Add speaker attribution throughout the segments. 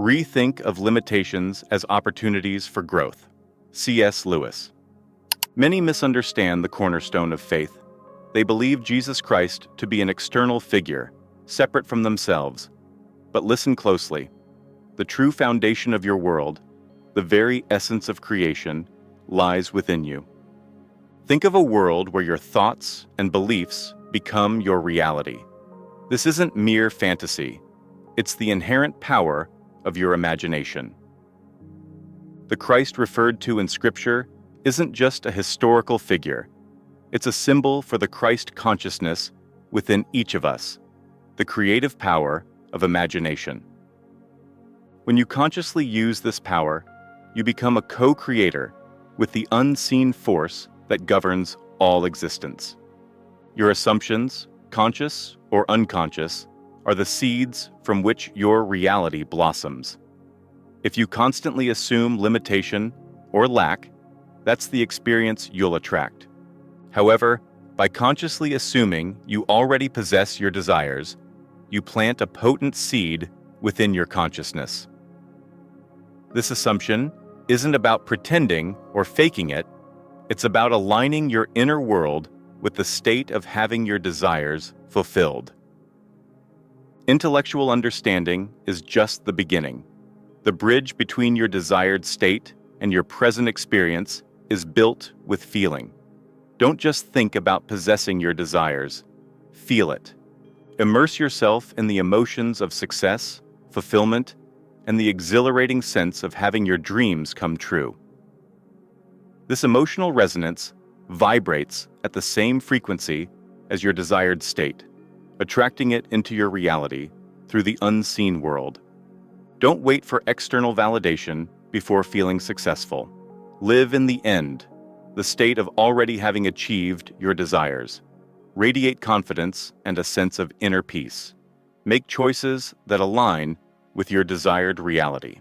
Speaker 1: Rethink of limitations as opportunities for growth. C.S. Lewis. Many misunderstand the cornerstone of faith. They believe Jesus Christ to be an external figure, separate from themselves. But listen closely. The true foundation of your world, the very essence of creation, lies within you. Think of a world where your thoughts and beliefs become your reality. This isn't mere fantasy. It's the inherent power of your imagination. The Christ referred to in Scripture isn't just a historical figure. It's a symbol for the Christ consciousness within each of us, the creative power of imagination. When you consciously use this power, you become a co-creator with the unseen force that governs all existence. Your assumptions, conscious or unconscious, are the seeds from which your reality blossoms. If you constantly assume limitation or lack, that's the experience you'll attract. However, by consciously assuming you already possess your desires, you plant a potent seed within your consciousness. This assumption isn't about pretending or faking it. It's about aligning your inner world with the state of having your desires fulfilled. Intellectual understanding is just the beginning. The bridge between your desired state and your present experience is built with feeling. Don't just think about possessing your desires. Feel it. Immerse yourself in the emotions of success, fulfillment, and the exhilarating sense of having your dreams come true. This emotional resonance vibrates at the same frequency as your desired state, attracting it into your reality through the unseen world. Don't wait for external validation before feeling successful. Live in the end, the state of already having achieved your desires. Radiate confidence and a sense of inner peace. Make choices that align with your desired reality.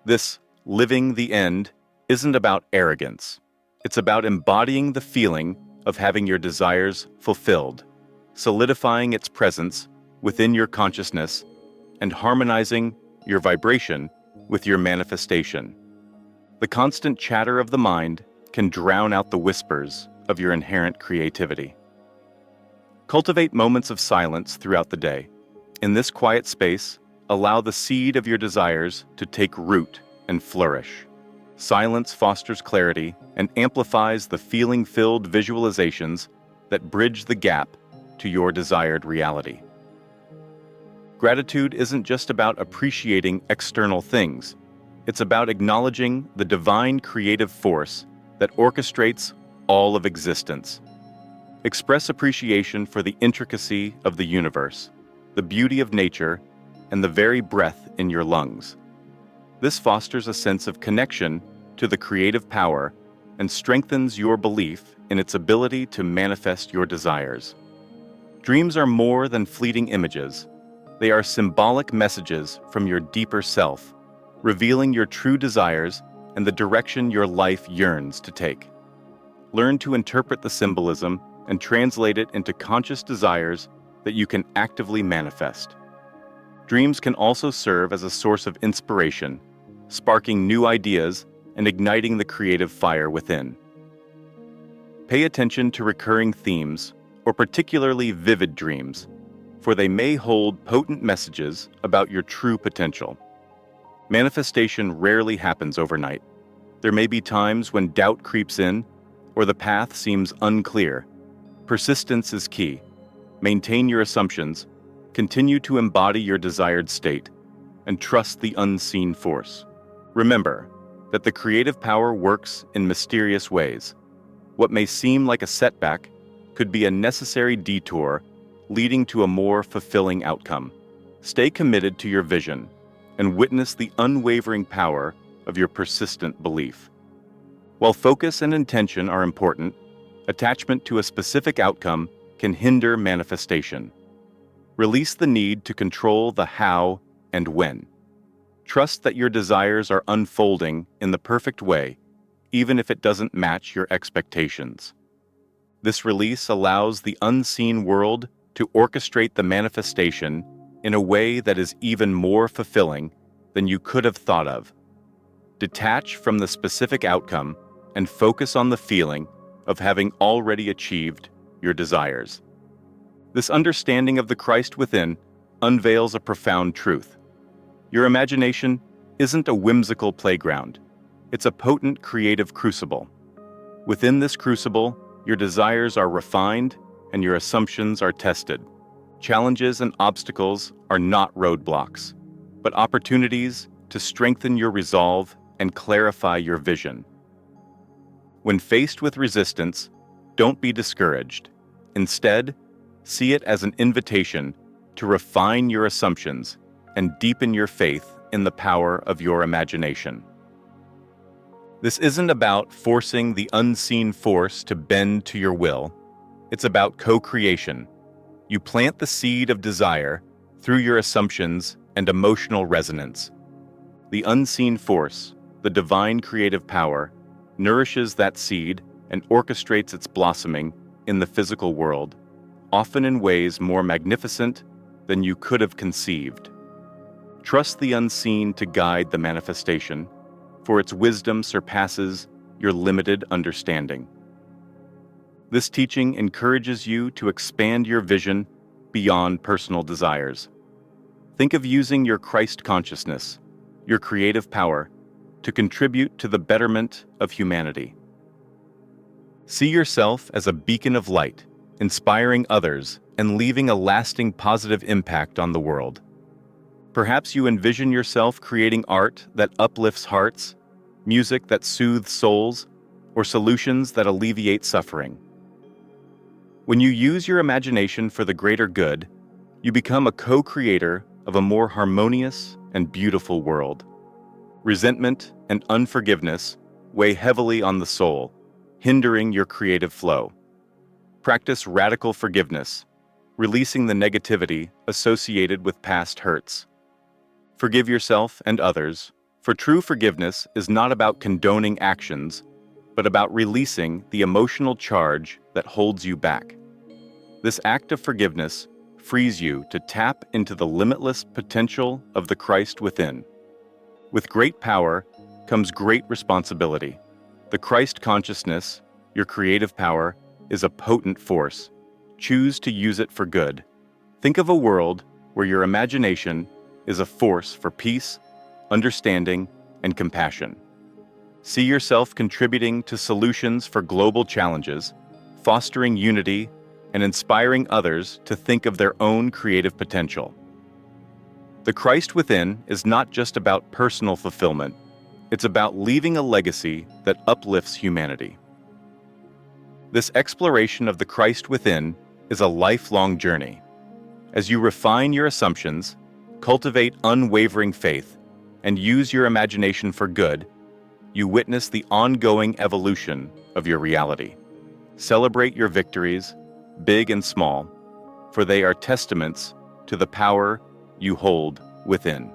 Speaker 1: This living the end isn't about arrogance. It's about embodying the feeling of having your desires fulfilled, solidifying its presence within your consciousness, and harmonizing your vibration with your manifestation. The constant chatter of the mind can drown out the whispers of your inherent creativity. Cultivate moments of silence throughout the day. In this quiet space, allow the seed of your desires to take root and flourish. Silence fosters clarity and amplifies the feeling-filled visualizations that bridge the gap to your desired reality. Gratitude isn't just about appreciating external things. It's about acknowledging the divine creative force that orchestrates all of existence. Express appreciation for the intricacy of the universe, the beauty of nature, and the very breath in your lungs. This fosters a sense of connection to the creative power and strengthens your belief in its ability to manifest your desires. Dreams are more than fleeting images. They are symbolic messages from your deeper self, revealing your true desires and the direction your life yearns to take. Learn to interpret the symbolism and translate it into conscious desires that you can actively manifest. Dreams can also serve as a source of inspiration, sparking new ideas and igniting the creative fire within. Pay attention to recurring themes or particularly vivid dreams, for they may hold potent messages about your true potential. Manifestation rarely happens overnight. There may be times when doubt creeps in or the path seems unclear. Persistence is key. Maintain your assumptions, continue to embody your desired state, and trust the unseen force. Remember that the creative power works in mysterious ways. What may seem like a setback could be a necessary detour leading to a more fulfilling outcome. Stay committed to your vision and witness the unwavering power of your persistent belief. While focus and intention are important, attachment to a specific outcome can hinder manifestation. Release the need to control the how and when. Trust that your desires are unfolding in the perfect way, even if it doesn't match your expectations. This release allows the unseen world to orchestrate the manifestation in a way that is even more fulfilling than you could have thought of. Detach from the specific outcome and focus on the feeling of having already achieved your desires. This understanding of the Christ within unveils a profound truth. Your imagination isn't a whimsical playground. It's a potent creative crucible. Within this crucible, your desires are refined and your assumptions are tested. Challenges and obstacles are not roadblocks, but opportunities to strengthen your resolve and clarify your vision. When faced with resistance, don't be discouraged. Instead, see it as an invitation to refine your assumptions and deepen your faith in the power of your imagination. This isn't about forcing the unseen force to bend to your will. It's about co-creation. You plant the seed of desire through your assumptions and emotional resonance. The unseen force, the divine creative power, nourishes that seed and orchestrates its blossoming in the physical world, often in ways more magnificent than you could have conceived. Trust the unseen to guide the manifestation, for its wisdom surpasses your limited understanding. This teaching encourages you to expand your vision beyond personal desires. Think of using your Christ consciousness, your creative power, to contribute to the betterment of humanity. See yourself as a beacon of light, inspiring others and leaving a lasting positive impact on the world. Perhaps you envision yourself creating art that uplifts hearts, music that soothes souls, or solutions that alleviate suffering. When you use your imagination for the greater good, you become a co-creator of a more harmonious and beautiful world. Resentment and unforgiveness weigh heavily on the soul, hindering your creative flow. Practice radical forgiveness, releasing the negativity associated with past hurts. Forgive yourself and others, for true forgiveness is not about condoning actions, but about releasing the emotional charge that holds you back. This act of forgiveness frees you to tap into the limitless potential of the Christ within. With great power comes great responsibility. The Christ consciousness, your creative power, is a potent force. Choose to use it for good. Think of a world where your imagination is a force for peace, understanding, and compassion. See yourself contributing to solutions for global challenges, fostering unity, and inspiring others to think of their own creative potential. The Christ within is not just about personal fulfillment, it's about leaving a legacy that uplifts humanity. This exploration of the Christ within is a lifelong journey. As you refine your assumptions, cultivate unwavering faith, and use your imagination for good, you witness the ongoing evolution of your reality. Celebrate your victories, big and small, for they are testaments to the power you hold within.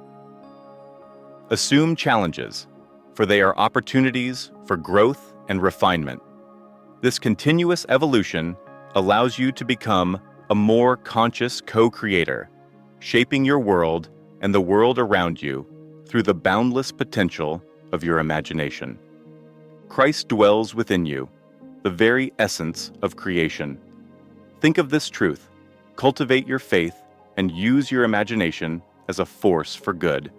Speaker 1: Assume challenges, for they are opportunities for growth and refinement. This continuous evolution allows you to become a more conscious co-creator, shaping your world and the world around you through the boundless potential of your imagination. Christ dwells within you, the very essence of creation. Think of this truth, cultivate your faith, and use your imagination as a force for good.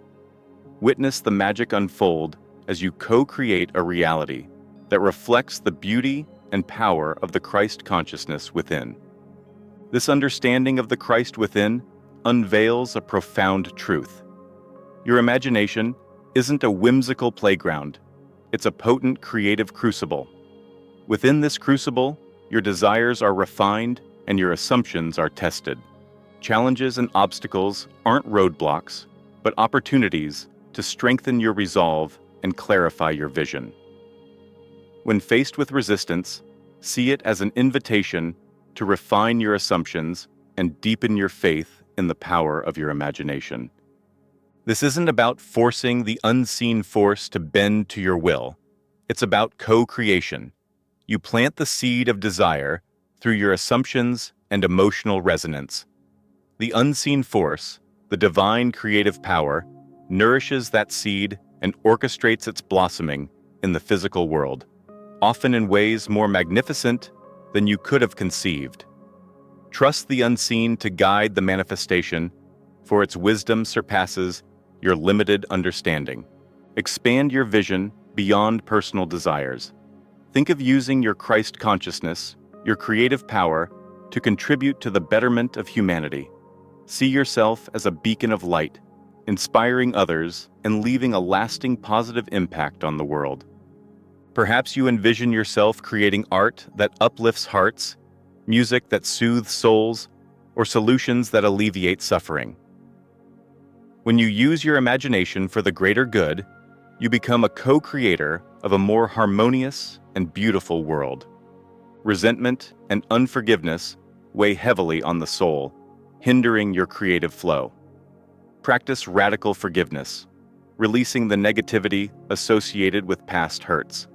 Speaker 1: Witness the magic unfold as you co-create a reality that reflects the beauty and power of the Christ consciousness within. This understanding of the Christ within unveils a profound truth. Your imagination isn't a whimsical playground, it's a potent creative crucible. Within this crucible, your desires are refined and your assumptions are tested. Challenges and obstacles aren't roadblocks, but opportunities to strengthen your resolve and clarify your vision. When faced with resistance, see it as an invitation to refine your assumptions and deepen your faith in the power of your imagination. This isn't about forcing the unseen force to bend to your will. It's about co-creation. You plant the seed of desire through your assumptions and emotional resonance. The unseen force, the divine creative power, nourishes that seed and orchestrates its blossoming in the physical world, often in ways more magnificent than you could have conceived. Trust the unseen to guide the manifestation, for its wisdom surpasses your limited understanding. Expand your vision beyond personal desires. Think of using your Christ consciousness, your creative power, to contribute to the betterment of humanity. See yourself as a beacon of light, inspiring others and leaving a lasting positive impact on the world. Perhaps you envision yourself creating art that uplifts hearts, music that soothes souls, or solutions that alleviate suffering. When you use your imagination for the greater good, you become a co-creator of a more harmonious and beautiful world. Resentment and unforgiveness weigh heavily on the soul, hindering your creative flow. Practice radical forgiveness, releasing the negativity associated with past hurts.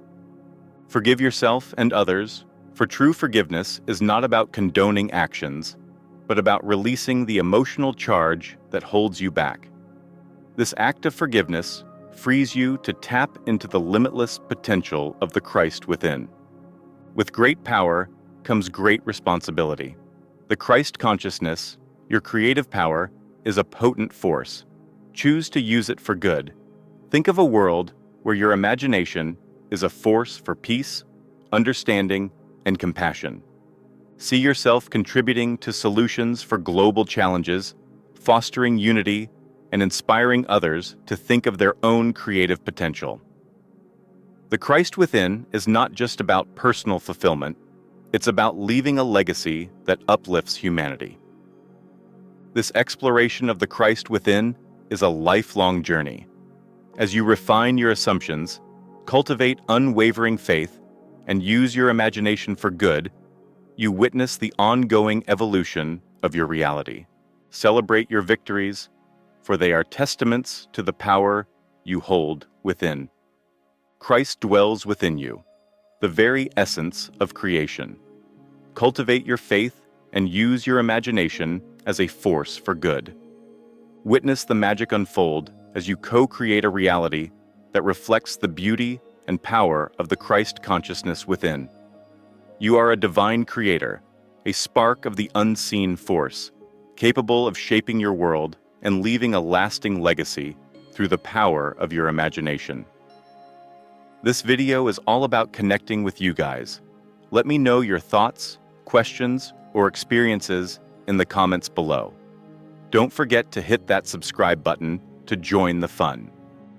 Speaker 1: Forgive yourself and others, for true forgiveness is not about condoning actions, but about releasing the emotional charge that holds you back. This act of forgiveness frees you to tap into the limitless potential of the Christ within. With great power comes great responsibility. The Christ consciousness, your creative power, is a potent force. Choose to use it for good. Think of a world where your imagination is a force for peace, understanding, and compassion. See yourself contributing to solutions for global challenges, fostering unity, and inspiring others to think of their own creative potential. The Christ within is not just about personal fulfillment, it's about leaving a legacy that uplifts humanity. This exploration of the Christ within is a lifelong journey. As you refine your assumptions, cultivate unwavering faith, and use your imagination for good, you witness the ongoing evolution of your reality. Celebrate your victories, for they are testaments to the power you hold within. Christ dwells within you, the very essence of creation. Cultivate your faith and use your imagination as a force for good. Witness the magic unfold as you co-create a reality that reflects the beauty and power of the Christ consciousness within. You are a divine creator, a spark of the unseen force, capable of shaping your world and leaving a lasting legacy through the power of your imagination. This video is all about connecting with you guys. Let me know your thoughts, questions, or experiences in the comments below. Don't forget to hit that subscribe button to join the fun.